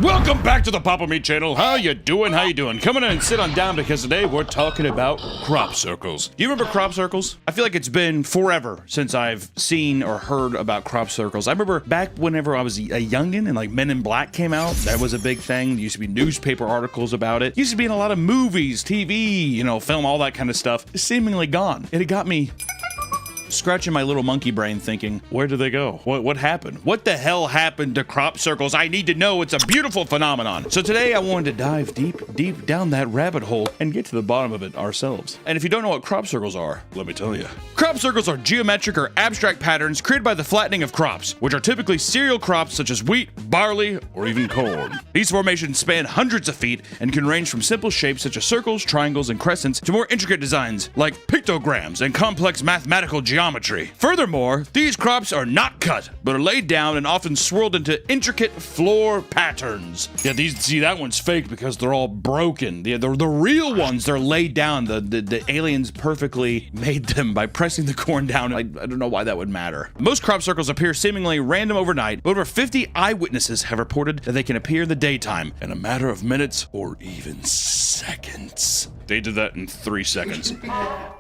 Welcome back to the Papa Meat channel. How you doing? How you doing? Coming in and sit on down because today we're talking about crop circles. Do you remember crop circles? I feel like it's been forever since I've seen or heard about crop circles. I remember back whenever I was a youngin' and like Men in Black came out, that was a big thing. There used to be newspaper articles about it. Used to be in a lot of movies, TV, you know, film, all that kind of stuff. It's seemingly gone. And it got me scratching my little monkey brain thinking, where did they go? What happened? What the hell happened to crop circles? I need to know. It's a beautiful phenomenon. So today I wanted to dive deep down that rabbit hole and get to the bottom of it ourselves. And if you don't know what crop circles are, let me tell you. Crop circles are geometric or abstract patterns created by the flattening of crops, which are typically cereal crops such as wheat, barley, or even corn. These formations span hundreds of feet and can range from simple shapes such as circles, triangles, and crescents to more intricate designs like pictograms and complex mathematical geometry. Furthermore, these crops are not cut, but are laid down and often swirled into intricate floor patterns. Yeah, see, that one's fake because they're all broken. The real ones, they're laid down. The aliens perfectly made them by pressing the corn down. I don't know why that would matter. Most crop circles appear seemingly random overnight, but over 50 eyewitnesses have reported that they can appear in the daytime in a matter of minutes or even seconds. They did that in 3 seconds.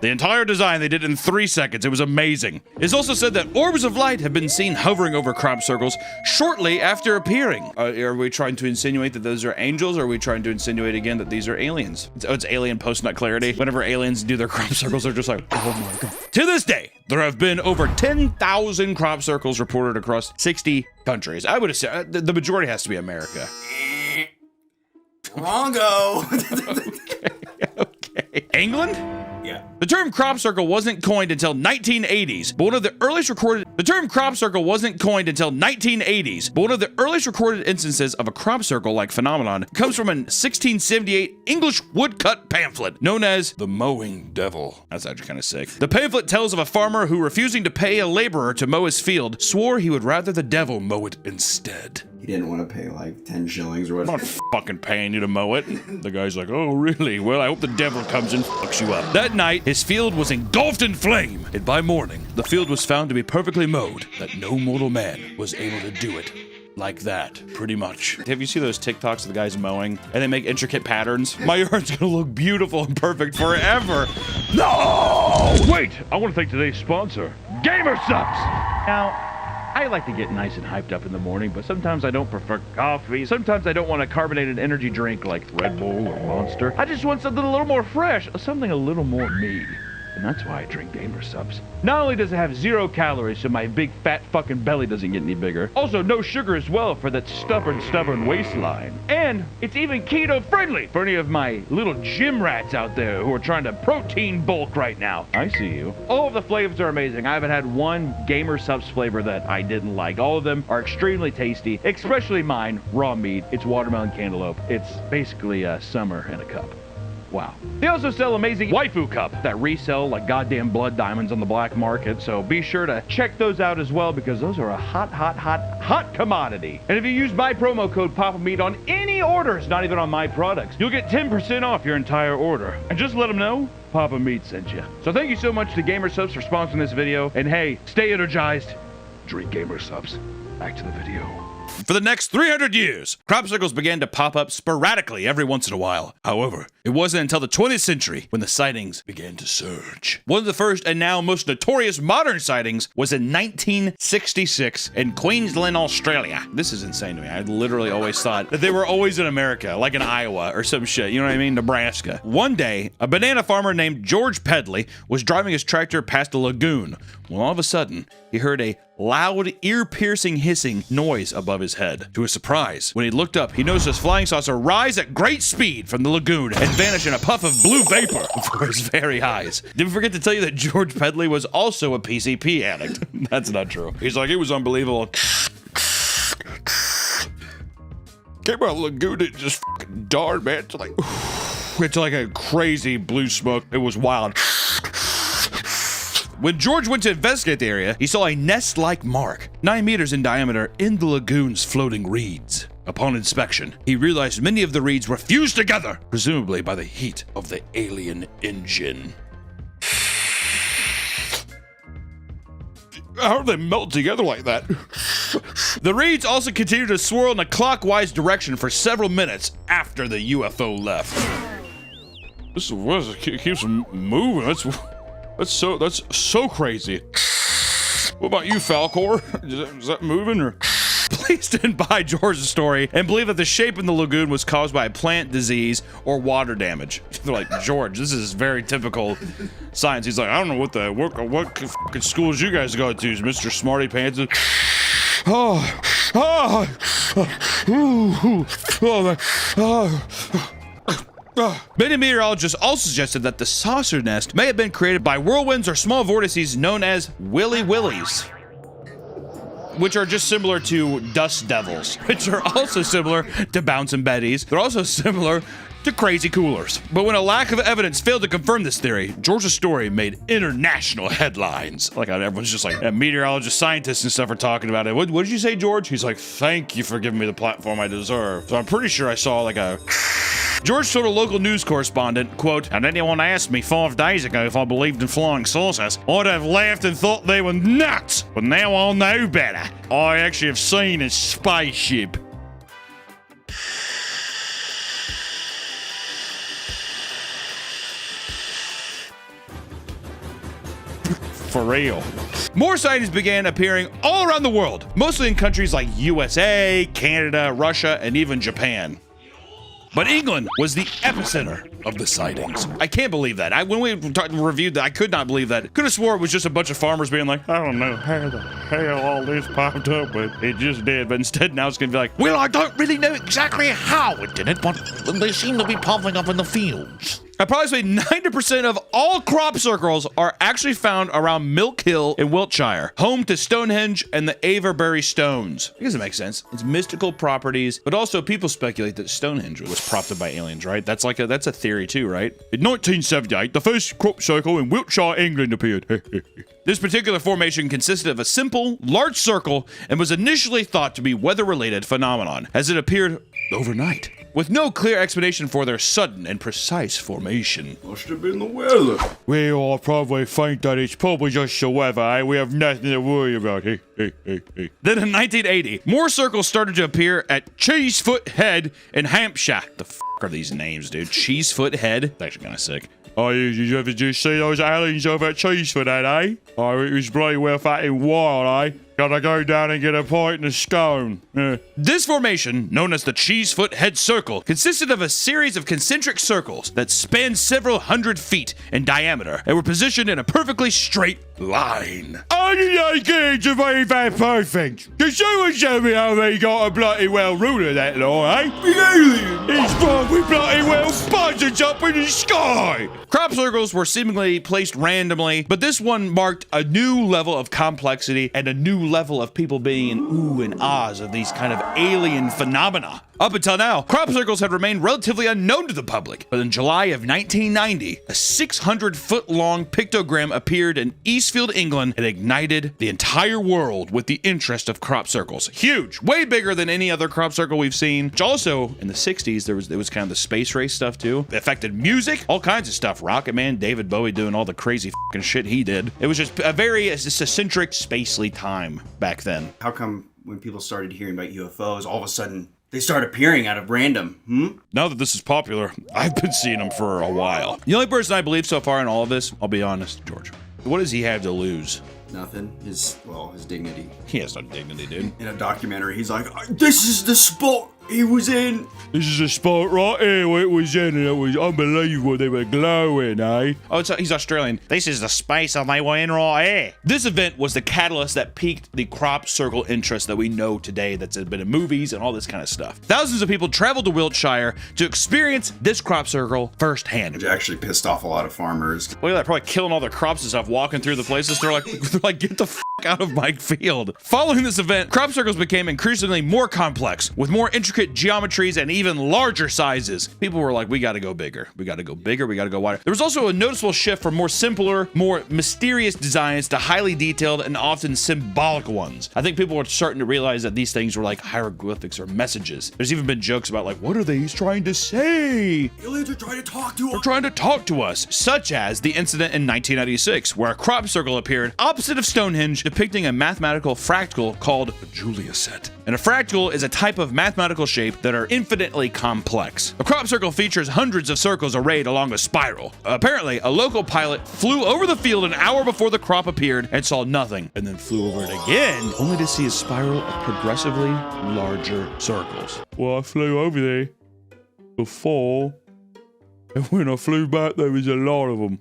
The entire design they did in 3 seconds. It was amazing. It's also said that orbs of light have been seen hovering over crop circles shortly after appearing. Are we trying to insinuate that those are angels, or are we trying to insinuate again that these are aliens? It's alien post-nut clarity. Whenever aliens do their crop circles, they're just like, oh my god. To this day, there have been over 10,000 crop circles reported across 60 countries. I would assume the majority has to be America. Wrongo. Okay. England? Yeah. The term crop circle wasn't coined until 1980s, but one of the earliest recorded instances of a crop circle-like phenomenon comes from an 1678 English woodcut pamphlet known as the Mowing Devil. That's actually kind of sick. The pamphlet tells of a farmer who, refusing to pay a laborer to mow his field, swore he would rather the devil mow it instead. He didn't want to pay like 10 shillings or I'm whatever. not fucking paying you to mow it. The guy's like, oh, really? Well, I hope the devil comes and fucks you up. That night, his field was engulfed in flame, and by morning, the field was found to be perfectly mowed, that no mortal man was able to do it. Like that, pretty much. Have you seen those TikToks of the guys mowing and they make intricate patterns? My yard's gonna look beautiful and perfect forever. No! Wait, I want to thank today's sponsor, Gamer Subs. Now, I like to get nice and hyped up in the morning, but sometimes I don't prefer coffee. Sometimes I don't want a carbonated energy drink like Red Bull or Monster. I just want something a little more fresh, something a little more me. And that's why I drink Gamer Subs. Not only does it have 0 calories, so my big fat fucking belly doesn't get any bigger. Also, no sugar as well for that stubborn waistline. And it's even keto friendly for any of my little gym rats out there who are trying to protein bulk right now. I see you. All of the flavors are amazing. I haven't had one Gamer Subs flavor that I didn't like. All of them are extremely tasty, especially mine, raw meat. It's watermelon cantaloupe. It's basically summer in a cup. Wow. They also sell amazing waifu cups that resell like goddamn blood diamonds on the black market, so be sure to check those out as well because those are a hot commodity. And if you use my promo code PAPAMEAT on any orders, not even on my products, you'll get 10% off your entire order. And just let them know Papa Meat sent you. So thank you so much to Gamer Subs for sponsoring this video, and hey, stay energized, drink Gamer Subs. Back to the video. For the next 300 years, crop circles began to pop up sporadically every once in a while. However, it wasn't until the 20th century when the sightings began to surge. One of the first and now most notorious modern sightings was in 1966 in Queensland, Australia. This is insane to me. I literally always thought that they were always in America, like in Iowa or some shit, you know what I mean? Nebraska. One day, a banana farmer named George Pedley was driving his tractor past a lagoon when all of a sudden, he heard a loud, ear-piercing hissing noise above his head. To his surprise, when he looked up, he noticed his flying saucer rise at great speed from the lagoon and vanish in a puff of blue vapor before his very eyes. Did we forget to tell you that George Pedley was also a PCP addict? That's not true. He's like, it was unbelievable. Came out of the lagoon, it just fucking darn, man. It's like a crazy blue smoke. It was wild. When George went to investigate the area, he saw a nest-like mark, 9 meters in diameter, in the lagoon's floating reeds. Upon inspection, he realized many of the reeds were fused together, presumably by the heat of the alien engine. How do they melt together like that? The reeds also continued to swirl in a clockwise direction for several minutes after the UFO left. This is what it keeps moving. That's so crazy. What about you, Falcor? Is that moving or? Please stand by George's story and believe that the shape in the lagoon was caused by a plant disease or water damage. They're like, George, this is very typical science. He's like, I don't know what fucking schools you guys go to, Mr. Smarty Pants. Many meteorologists also suggested that the saucer nest may have been created by whirlwinds or small vortices known as Willy Willies, which are just similar to dust devils, which are also similar to bouncing betties. They're also similar to crazy coolers. But when a lack of evidence failed to confirm this theory, George's story made international headlines. Like how everyone's just like, meteorologists, scientists and stuff are talking about it. What did you say, George? He's like, thank you for giving me the platform I deserve. So I'm pretty sure I saw like a... George told a local news correspondent, quote, and anyone asked me 5 days ago if I believed in flying saucers, I'd have laughed and thought they were nuts. But now I'll know better. I actually have seen a spaceship. For real. More sightings began appearing all around the world, mostly in countries like USA, Canada, Russia, and even Japan. But England was the epicenter of the sightings. I can't believe that. When we reviewed that, I could not believe that. Could have swore it was just a bunch of farmers being like, I don't know how the hell all this popped up, but it just did. But instead now it's gonna be like, well, I don't really know exactly how it did it, but they seem to be popping up in the fields. Approximately 90% of all crop circles are actually found around Milk Hill in Wiltshire, home to Stonehenge and the Avebury Stones. I guess it makes sense. It's mystical properties, but also people speculate that Stonehenge was propped up by aliens, right? That's a theory too, right? In 1978, the first crop circle in Wiltshire, England appeared. This particular formation consisted of a simple, large circle and was initially thought to be weather-related phenomenon, as it appeared overnight, with no clear explanation for their sudden and precise formation. Must have been the weather. Well, I probably think that it's probably just the weather, eh? We have nothing to worry about. Then in 1980, more circles started to appear at Cheesefoot Head in Hampshire. The f*** are these names, dude? Cheesefoot Head? It's actually kind of sick. Oh, did you ever just see those aliens over at Cheesefoot Head, eh? Oh, it was bloody well fucking wild, eh? Gotta go down and get a pint and a scone. This formation, known as the Cheesefoot Head Circle, consisted of a series of concentric circles that spanned several hundred feet in diameter and were positioned in a perfectly straight line. How did they get it to be that perfect? Can someone show me how they got a bloody well ruler that long, eh? The alien! It's probably bloody well buzzards up in the sky! Crop circles were seemingly placed randomly, but this one marked a new level of complexity and a new level of people being in ooh and ahs of these kind of alien phenomena. Up until now, crop circles had remained relatively unknown to the public, but in July of 1990, a 600-foot-long pictogram appeared in Eastfield, England, and ignited the entire world with the interest of crop circles. Huge, way bigger than any other crop circle we've seen. Which also, in the 60s, there was kind of the space race stuff too. It affected music, all kinds of stuff. Rocket Man, David Bowie doing all the crazy fucking shit he did. It was just a very eccentric, spacely time back then. How come when people started hearing about UFOs, all of a sudden they start appearing out of random? Now that this is popular, I've been seeing them for a while. The only person I believe so far in all of this, I'll be honest, George. What does he have to lose? Nothing. His dignity. He has no dignity, dude. In a documentary, he's like, this is the spot he was in. This is a spot right here where it was in, and it was unbelievable. They were glowing, eh? Oh, he's Australian. This is the space that they were in right here. This event was the catalyst that piqued the crop circle interest that we know today that's been in movies and all this kind of stuff. Thousands of people traveled to Wiltshire to experience this crop circle firsthand. Which actually pissed off a lot of farmers. Look at that, probably killing all their crops and stuff, walking through the places. They're like, get the f out of my field. Following this event, crop circles became increasingly more complex, with more intricate geometries and even larger sizes. People were like, we gotta go bigger. We gotta go bigger. We gotta go wider. There was also a noticeable shift from more simpler, more mysterious designs to highly detailed and often symbolic ones. I think people were starting to realize that these things were like hieroglyphics or messages. There's even been jokes about like, what are they trying to say? Aliens are trying to talk to us. They're trying to talk to us. Such as the incident in 1996, where a crop circle appeared opposite of Stonehenge depicting a mathematical fractal called a Julia set. And a fractal is a type of mathematical shape that are infinitely complex. A crop circle features hundreds of circles arrayed along a spiral. Apparently, a local pilot flew over the field an hour before the crop appeared and saw nothing, and then flew over it again, only to see a spiral of progressively larger circles. Well, I flew over there before, and when I flew back, there was a lot of them.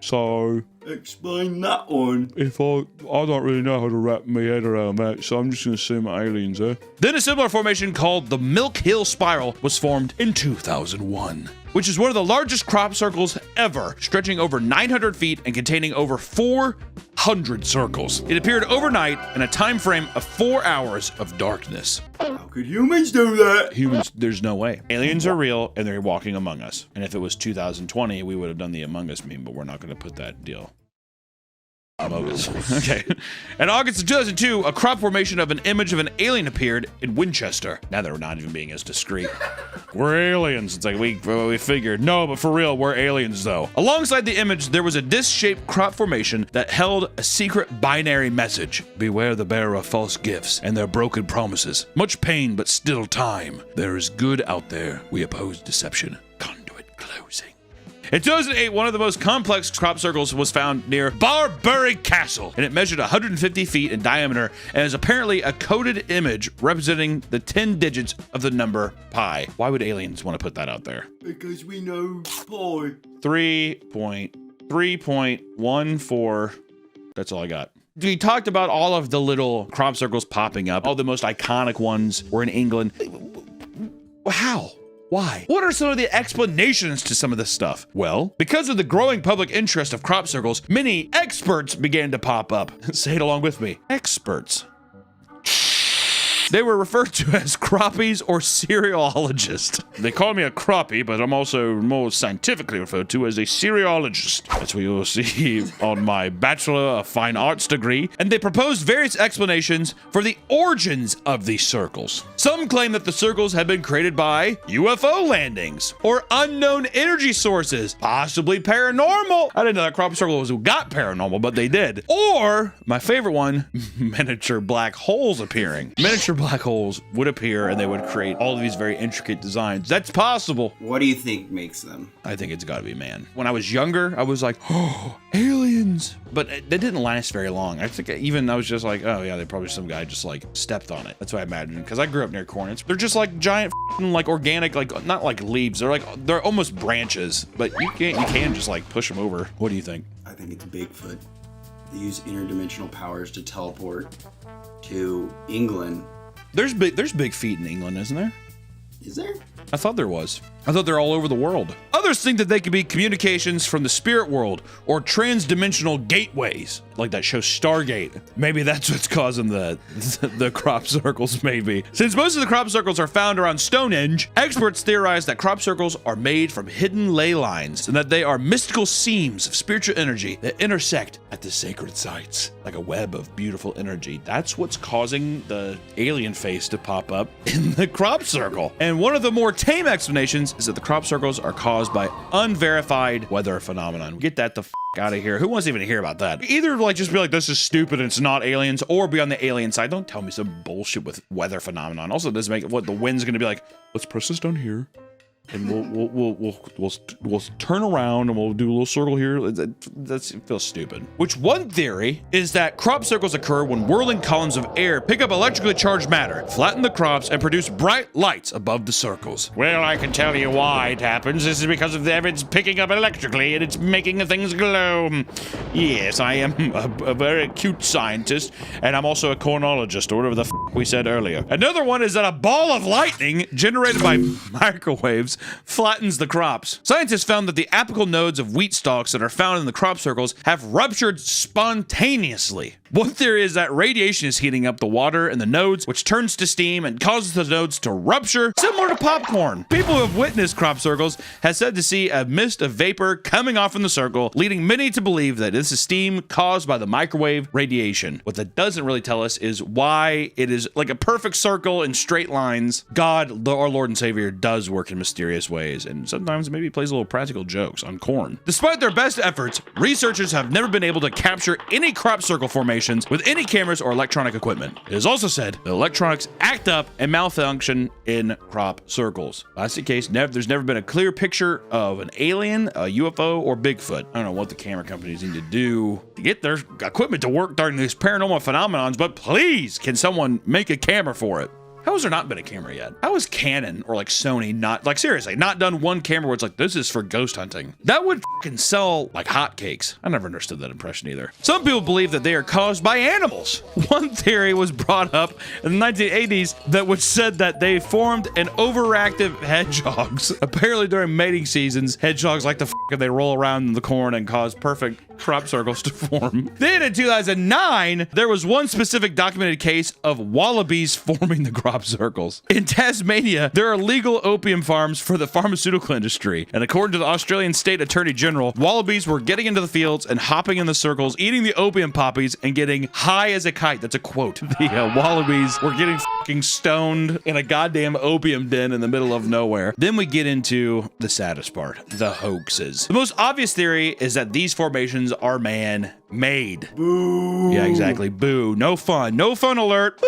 So Explain that one. if I don't really know how to wrap my head around that, so I'm just gonna assume aliens, eh? Then a similar formation called the Milk Hill Spiral was formed in 2001, which is one of the largest crop circles ever, stretching over 900 feet and containing over 400 circles. It appeared overnight in a time frame of 4 hours of darkness. How could humans do that? Humans, there's no way. Aliens are real and they're walking among us. And if it was 2020, we would have done the Among Us meme, but we're not gonna put that deal. Among Us. Okay. In August of 2002, a crop formation of an image of an alien appeared in Winchester. Now they're not even being as discreet. We're aliens. It's like we figured. No, but for real, we're aliens though. Alongside the image, there was a disc-shaped crop formation that held a secret binary message. Beware the bearer of false gifts and their broken promises. Much pain, but still time. There is good out there. We oppose deception. Conduit closing. In 2008, one of the most complex crop circles was found near Barbury Castle, and it measured 150 feet in diameter and is apparently a coded image representing the 10 digits of the number pi. Why would aliens want to put that out there? Because we know pi. 3.3.14. That's all I got. We talked about all of the little crop circles popping up. All the most iconic ones were in England. How? Why? What are some of the explanations to some of this stuff? Well, because of the growing public interest of crop circles, many experts began to pop up. Say it along with me. Experts. They were referred to as croppies or cereologists. They call me a croppie, but I'm also more scientifically referred to as a cereologist. That's what you'll see on my Bachelor of Fine Arts degree. And they proposed various explanations for the origins of these circles. Some claim that the circles had been created by UFO landings or unknown energy sources, possibly paranormal. I didn't know that crop circle was got paranormal, but they did. Or, my favorite one, miniature black holes appearing. Miniature black holes would appear and they would create all of these very intricate designs. That's possible. What do you think makes them? I think it's gotta be man. When I was younger, I was like, oh, aliens. But that didn't last very long. I think I was just like, oh yeah, they probably some guy just like stepped on it. That's what I imagined. Because I grew up near corn. They're just like giant like organic, like not like leaves. They're almost branches, but you can just like push them over. What do you think? I think it's Bigfoot. They use interdimensional powers to teleport to England. There's big feet in England, isn't there? Is there? I thought there was. I thought they're all over the world. Others think that they could be communications from the spirit world or trans-dimensional gateways, like that show Stargate. Maybe that's what's causing the crop circles, maybe. Since most of the crop circles are found around Stonehenge, experts theorize that crop circles are made from hidden ley lines and that they are mystical seams of spiritual energy that intersect at the sacred sites, like a web of beautiful energy. That's what's causing the alien face to pop up in the crop circle. And one of the more tame explanations is that the crop circles are caused by unverified weather phenomenon. Get that the f out of here. Who wants to even hear about that? Either like just be like, this is stupid and it's not aliens, or be on the alien side. Don't tell me some bullshit with weather phenomenon. Also, it doesn't make what the wind's gonna be like. Let's press this down here. And we'll turn around and we'll do a little circle here. It feels stupid. Which one theory is that crop circles occur when whirling columns of air pick up electrically charged matter, flatten the crops, and produce bright lights above the circles. Well, I can tell you why it happens. This is because of it's picking up electrically and it's making the things glow. Yes, I am a very acute scientist, and I'm also a cornologist, or whatever the f we said earlier. Another one is that a ball of lightning generated by microwaves flattens the crops. Scientists found that the apical nodes of wheat stalks that are found in the crop circles have ruptured spontaneously. One theory is that radiation is heating up the water in the nodes, which turns to steam and causes the nodes to rupture, similar to popcorn. People who have witnessed crop circles have said to see a mist of vapor coming off in the circle, leading many to believe that this is steam caused by the microwave radiation. What that doesn't really tell us is why it is like a perfect circle in straight lines. God, our Lord and Savior, does work in mysterious ways, and sometimes maybe plays a little practical jokes on corn. Despite their best efforts, researchers have never been able to capture any crop circle formation formations with any cameras or electronic equipment. It is also said that electronics act up and malfunction in crop circles. That's the case. There's never been a clear picture of an alien, a UFO, or Bigfoot. I don't know what the camera companies need to do to get their equipment to work during these paranormal phenomenons, but please, can someone make a camera for it? How has there not been a camera yet? How is Canon or like Sony not, like seriously, not done one camera where it's like, this is for ghost hunting? That would fucking sell like hotcakes. I never understood that impression either. Some people believe that they are caused by animals. One theory was brought up in the 1980s that which said that they formed an overactive hedgehogs. Apparently during mating seasons, hedgehogs like to and they roll around in the corn and cause perfect crop circles to form. Then in 2009, there was one specific documented case of wallabies forming the crop circles. In Tasmania, there are legal opium farms for the pharmaceutical industry. And according to the Australian State Attorney General, wallabies were getting into the fields and hopping in the circles, eating the opium poppies and getting high as a kite. That's a quote. The wallabies were getting fucking stoned in a goddamn opium den in the middle of nowhere. Then we get into the saddest part, the hoaxes. The most obvious theory is that these formations are man-made. Boo. Yeah, exactly. Boo. No fun. No fun alert.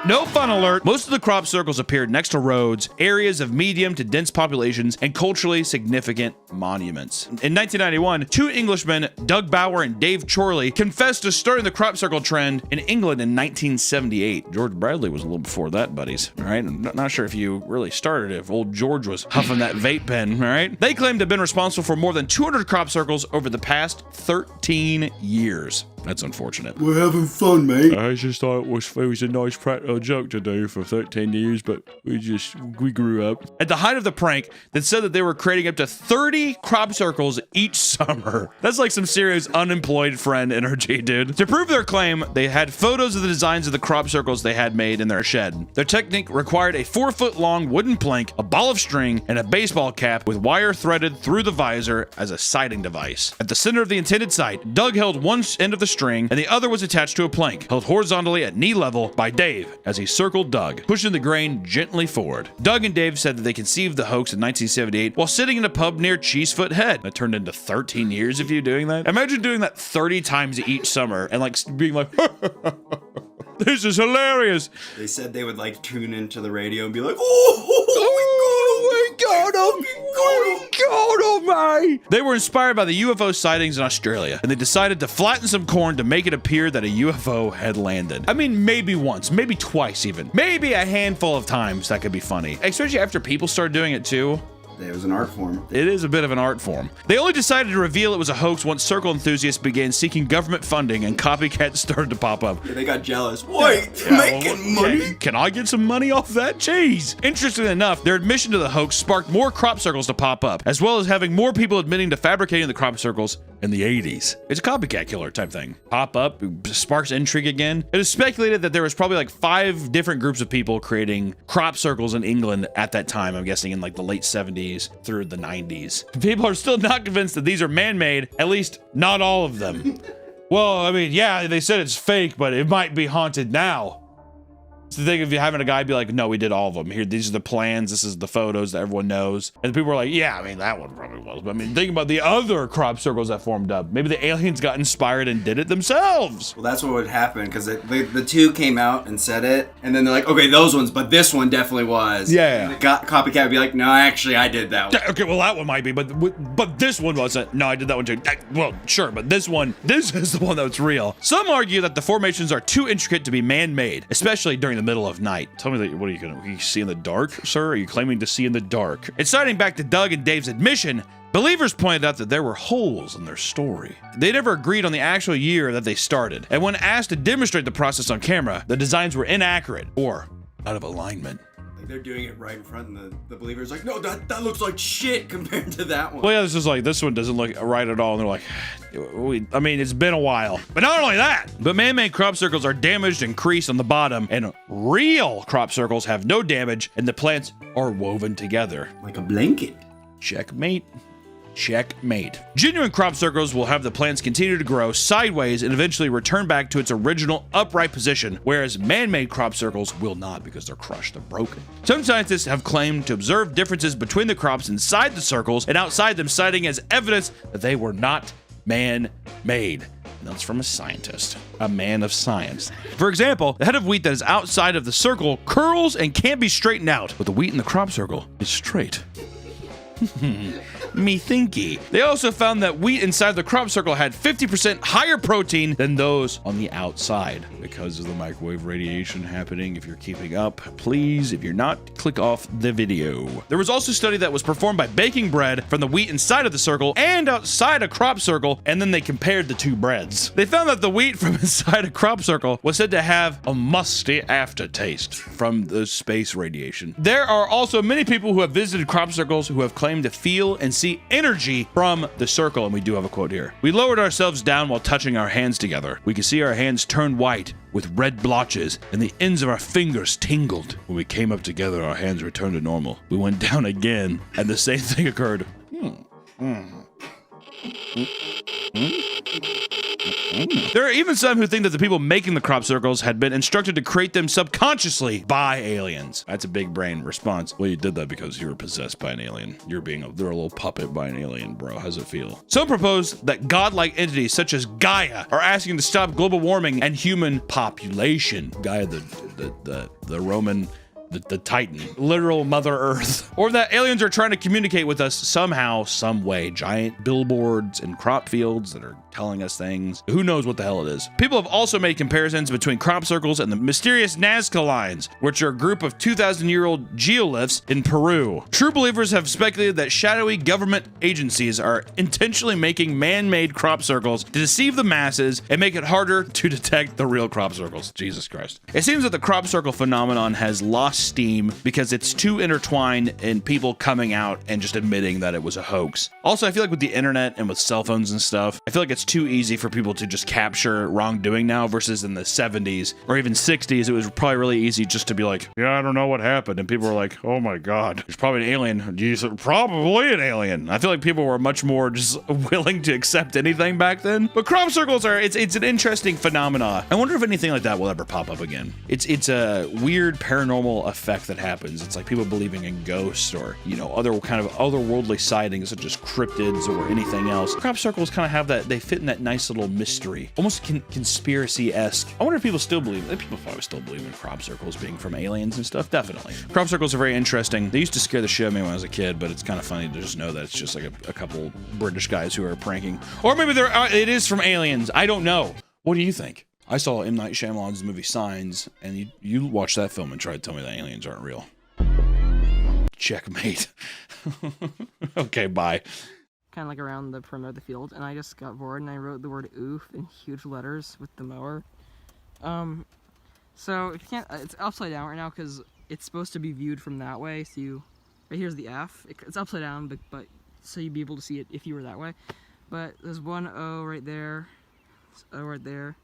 No fun alert. Most of the crop circles appeared next to roads, areas of medium to dense populations, and culturally significant monuments. In 1991, two Englishmen, Doug Bauer and Dave Chorley, confessed to starting the crop circle trend in England in 1978. George Bradley was a little before that, buddies. All right, I'm not sure if you really started it, if old George was huffing that vape pen, all right? They claimed to have been responsible for more than 200 crop circles over the past 13 years. That's unfortunate. We're having fun, mate. I just thought it was a nice practical joke to do for 13 years, but we grew up. At the height of the prank, that said that they were creating up to 30 crop circles each summer. That's like some serious unemployed friend energy, dude. To prove their claim, they had photos of the designs of the crop circles they had made in their shed. Their technique required a 4-foot-long wooden plank, a ball of string, and a baseball cap with wire threaded through the visor as a sighting device. At the center of the intended sight, Doug held one end of the string and the other was attached to a plank held horizontally at knee level by Dave as he circled Doug, pushing the grain gently forward. Doug and Dave said that they conceived the hoax in 1978 while sitting in a pub near Cheesefoot Head. That turned into 13 years of you doing that. Imagine doing that 30 times each summer and like being like, this is hilarious. They said they would like tune into the radio and be like, oh my god, They were inspired by the UFO sightings in Australia, and they decided to flatten some corn to make it appear that a UFO had landed. I mean, maybe once, maybe twice even. Maybe a handful of times that could be funny. Especially after people started doing it too. It was an art form. It is a bit of an art form. They only decided to reveal it was a hoax once circle enthusiasts began seeking government funding and copycats started to pop up. Yeah, they got jealous. Wait, making money? Can I get some money off that? Jeez. Interestingly enough, their admission to the hoax sparked more crop circles to pop up, as well as having more people admitting to fabricating the crop circles in the 80s. It's a copycat killer type thing. Pop up, sparks intrigue again. It is speculated that there was probably like 5 different groups of people creating crop circles in England at that time. I'm guessing in like the late 70s through the 90s. People are still not convinced that these are man-made, at least not all of them. Well, I mean, yeah, they said it's fake, but it might be haunted now. It's the thing of you having a guy be like, no, we did all of them. Here, these are the plans. This is the photos that everyone knows. And people are like, yeah, I mean, that one probably was. But I mean, think about the other crop circles that formed up. Maybe the aliens got inspired and did it themselves. Well, that's what would happen, because the two came out and said it, and then they're like, okay, those ones, but this one definitely was. Yeah. And the copycat would be like, no, actually, I did that one. Okay, well, that one might be, but this one wasn't. No, I did that one too. Well, sure, but this is the one that's real. Some argue that the formations are too intricate to be man-made, especially during the middle of night. Tell me that, what are you see in the dark, sir? Are you claiming to see in the dark? And citing back to Doug and Dave's admission, believers pointed out that there were holes in their story. They never agreed on the actual year that they started, and when asked to demonstrate the process on camera, the designs were inaccurate or out of alignment. Like they're doing it right in front, and the believer's like, no, that looks like shit compared to that one. Well, yeah, this one doesn't look right at all, and they're like, I mean, it's been a while. But not only that, but man-made crop circles are damaged and creased on the bottom, and real crop circles have no damage, and the plants are woven together. Like a blanket. Checkmate. Checkmate. Genuine crop circles will have the plants continue to grow sideways and eventually return back to its original upright position, whereas man-made crop circles will not because they're crushed and broken. Some scientists have claimed to observe differences between the crops inside the circles and outside them, citing as evidence that they were not man-made. That's from a scientist, a man of science. For example, the head of wheat that is outside of the circle curls and can't be straightened out, but the wheat in the crop circle is straight. Me thinky. They also found that wheat inside the crop circle had 50% higher protein than those on the outside because of the microwave radiation happening. If you're keeping up, please, if you're not, click off the video. There was also a study that was performed by baking bread from the wheat inside of the circle and outside a crop circle, and then they compared the two breads. They found that the wheat from inside a crop circle was said to have a musty aftertaste from the space radiation. There are also many people who have visited crop circles who have claimed to feel and see energy from the circle, and we do have a quote here. We lowered ourselves down while touching our hands together. We could see our hands turn white with red blotches, and the ends of our fingers tingled. When we came up together, our hands returned to normal. We went down again, and the same thing occurred. There are even some who think that the people making the crop circles had been instructed to create them subconsciously by aliens. That's a big brain response. Well, you did that because you were possessed by an alien. They're a little puppet by an alien, bro. How's it feel? Some propose that godlike entities such as Gaia are asking to stop global warming and human population. Gaia, the Roman... The Titan, literal Mother Earth, or that aliens are trying to communicate with us somehow, some way. Giant billboards and crop fields that are telling us things. Who knows what the hell it is? People have also made comparisons between crop circles and the mysterious Nazca lines, which are a group of 2,000-year-old geoliths in Peru. True believers have speculated that shadowy government agencies are intentionally making man-made crop circles to deceive the masses and make it harder to detect the real crop circles. Jesus Christ. It seems that the crop circle phenomenon has lost steam because it's too intertwined in people coming out and just admitting that it was a hoax. Also, I feel like with the internet and with cell phones and stuff, I feel like it's too easy for people to just capture wrongdoing now versus in the 70s or even 60s. It was probably really easy just to be like, yeah, I don't know what happened. And people were like, oh my God, there's probably an alien. Probably an alien. I feel like people were much more just willing to accept anything back then. But crop circles it's an interesting phenomena. I wonder if anything like that will ever pop up again. It's a weird paranormal effect that happens. It's like people believing in ghosts or, other kind of otherworldly sightings such as cryptids or anything else. Crop circles kind of have that, they fit in that nice little mystery, almost conspiracy-esque. I wonder if people still believe, people probably still believe in crop circles being from aliens and stuff. Definitely. Crop circles are very interesting. They used to scare the shit out of me when I was a kid, but it's kind of funny to just know that it's just like a couple British guys who are pranking. Or maybe it is from aliens. I don't know. What do you think? I saw M. Night Shyamalan's movie Signs, and you watch that film and try to tell me that aliens aren't real. Checkmate. Okay, bye. Kind of like around the perimeter of the field, and I just got bored and I wrote the word oof in huge letters with the mower. So it's upside down right now because it's supposed to be viewed from that way. So right here's the F. It's upside down, but so you'd be able to see it if you were that way. But there's one O right there, O right there.